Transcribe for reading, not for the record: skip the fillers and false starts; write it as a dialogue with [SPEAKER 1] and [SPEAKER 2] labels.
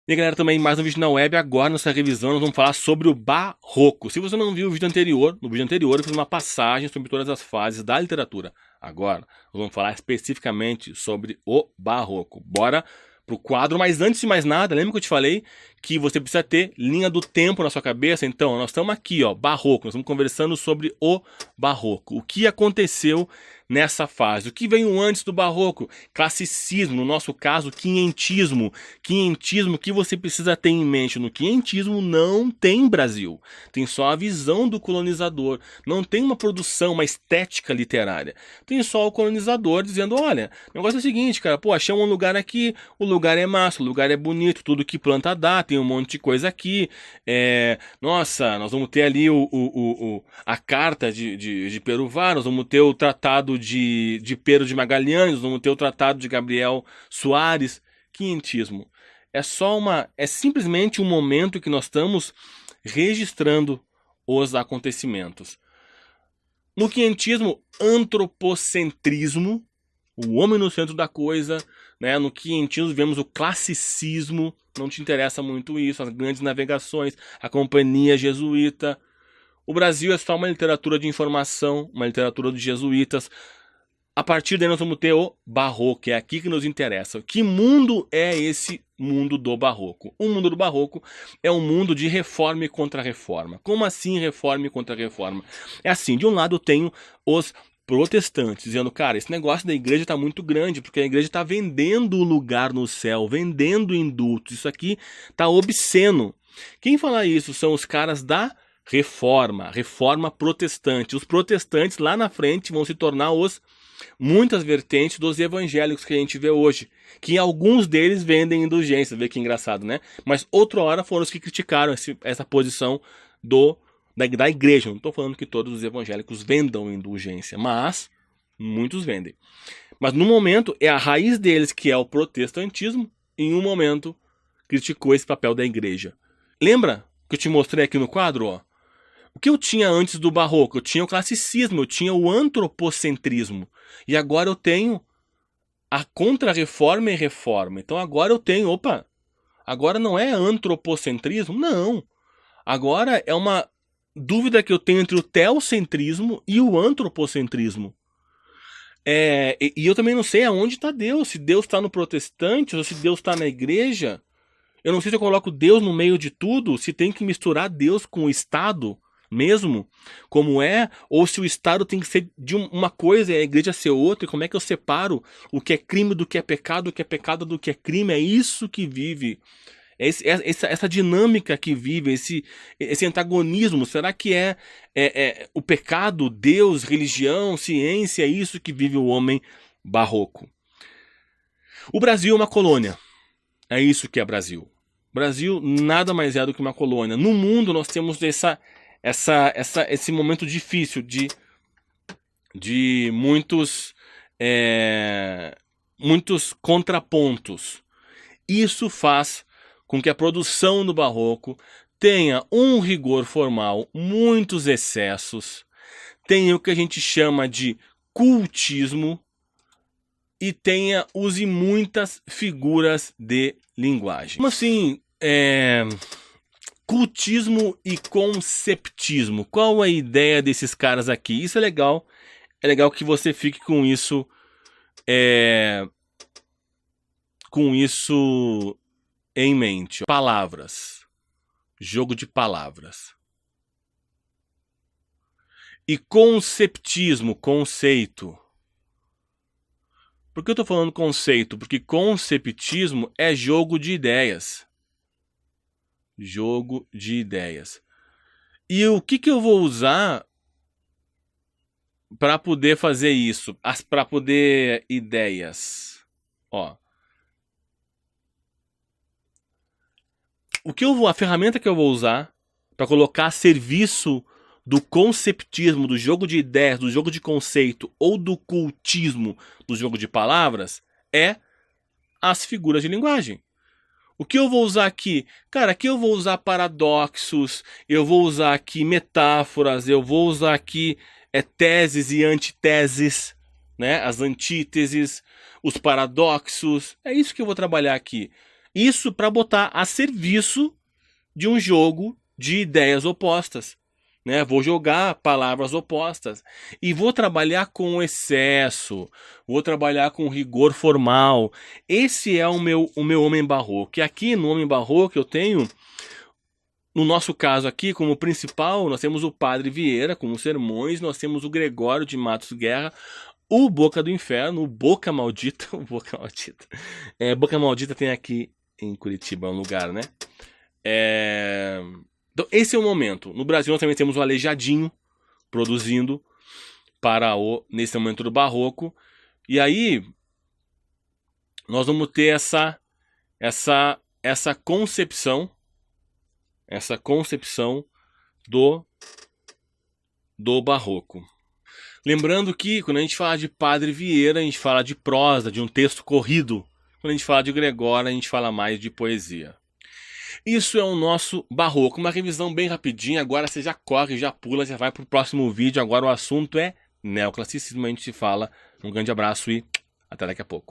[SPEAKER 1] E galera, também mais um vídeo na web. Agora nessa revisão nós vamos falar sobre o Barroco. Se você não viu o vídeo anterior, no vídeo anterior eu fiz uma passagem sobre todas as fases da literatura. Agora nós vamos falar especificamente sobre o Barroco. Bora pro quadro, mas antes de mais nada, lembra que eu te falei que você precisa ter linha do tempo na sua cabeça? Então, nós estamos aqui, ó, Barroco, nós estamos conversando sobre o Barroco. O que aconteceu nessa fase? O que veio antes do Barroco? Classicismo, no nosso caso, quinhentismo. Quinhentismo, o que você precisa ter em mente? No quinhentismo não tem Brasil, tem só a visão do colonizador, não tem uma produção, uma estética literária. Tem só o colonizador dizendo, olha, o negócio é o seguinte, cara, pô, achamos um lugar aqui, o lugar é massa, o lugar é bonito, tudo que planta dá, tem um monte de coisa aqui, nossa, nós vamos ter ali a carta de Peruvar, nós vamos ter o tratado de Pedro de Magalhães, nós vamos ter o tratado de Gabriel Soares. Quinhentismo é simplesmente um momento que nós estamos registrando os acontecimentos. No quinhentismo, antropocentrismo, o homem no centro da coisa, né? No quinhentismo vemos o classicismo, não te interessa muito isso, as grandes navegações, a companhia jesuíta. O Brasil é só uma literatura de informação, uma literatura dos jesuítas. A partir daí nós vamos ter o Barroco, é aqui que nos interessa. Que mundo é esse mundo do Barroco? O mundo do Barroco é um mundo de reforma e contra-reforma. Como assim reforma e contra-reforma? É assim, de um lado eu tenho os protestantes dizendo, cara, esse negócio da igreja está muito grande, porque a igreja está vendendo o lugar no céu, vendendo indultos, isso aqui está obsceno. Quem fala isso são os caras da reforma protestante. Os protestantes lá na frente vão se tornar muitas vertentes dos evangélicos que a gente vê hoje, que alguns deles vendem indulgência, vê que engraçado, né? Mas outra hora foram os que criticaram essa posição da igreja. Não estou falando que todos os evangélicos vendam indulgência, mas muitos vendem. Mas no momento é a raiz deles que é o protestantismo, e em um momento criticou esse papel da igreja. Lembra que eu te mostrei aqui no quadro, ó? O que eu tinha antes do Barroco? Eu tinha o classicismo, eu tinha o antropocentrismo. E agora eu tenho a contra-reforma e reforma. Então agora eu tenho, agora não é antropocentrismo? Não. Agora é uma dúvida que eu tenho entre o teocentrismo e o antropocentrismo. E eu também não sei aonde está Deus. Se Deus está no protestante ou se Deus está na igreja. Eu não sei se eu coloco Deus no meio de tudo, se tem que misturar Deus com o Estado mesmo, como é, ou se o Estado tem que ser de uma coisa e a igreja ser outra, e como é que eu separo o que é crime do que é pecado, o que é pecado do que é crime. É isso que vive, essa dinâmica que vive, esse antagonismo. Será que é o pecado, Deus, religião, ciência, é isso que vive o homem barroco? O Brasil é uma colônia. É isso que é Brasil. Brasil nada mais é do que uma colônia. No mundo nós temos esse momento difícil de muitos contrapontos. Isso faz com que a produção do Barroco tenha um rigor formal, muitos excessos, tenha o que a gente chama de cultismo, e use muitas figuras de linguagem. Como assim, cultismo e conceptismo? Qual a ideia desses caras aqui? Isso é legal que você fique com isso, em mente. Palavras, jogo de palavras. E conceptismo, conceito. Por que eu estou falando conceito? Porque conceptismo é jogo de ideias. Jogo de ideias. E o que eu vou usar para poder fazer isso? Para poder ideias. Ó. A ferramenta que eu vou usar para colocar a serviço do conceptismo, do jogo de ideias, do jogo de conceito ou do cultismo, do jogo de palavras, é as figuras de linguagem. O que eu vou usar aqui? Cara, aqui eu vou usar paradoxos, eu vou usar aqui metáforas, eu vou usar aqui teses e antiteses, né? As antíteses, os paradoxos. É isso que eu vou trabalhar aqui. Isso para botar a serviço de um jogo de ideias opostas. Né? Vou jogar palavras opostas e vou trabalhar com excesso, vou trabalhar com rigor formal. Esse é o meu homem barroco. E aqui no homem barroco eu tenho, no nosso caso aqui, como principal, nós temos o Padre Vieira com os sermões, nós temos o Gregório de Matos Guerra, o Boca do Inferno, o Boca Maldita, o Boca Maldita. Boca Maldita tem aqui em Curitiba, é um lugar, né? Então, esse é o momento. No Brasil nós também temos o Aleijadinho produzindo nesse momento do barroco. E aí nós vamos ter essa concepção do barroco. Lembrando que quando a gente fala de Padre Vieira, a gente fala de prosa, de um texto corrido. Quando a gente fala de Gregório, a gente fala mais de poesia. Isso é o nosso barroco, uma revisão bem rapidinha. Agora você já corre, já pula, já vai para o próximo vídeo. Agora o assunto é neoclassicismo, a gente se fala. Um grande abraço e até daqui a pouco.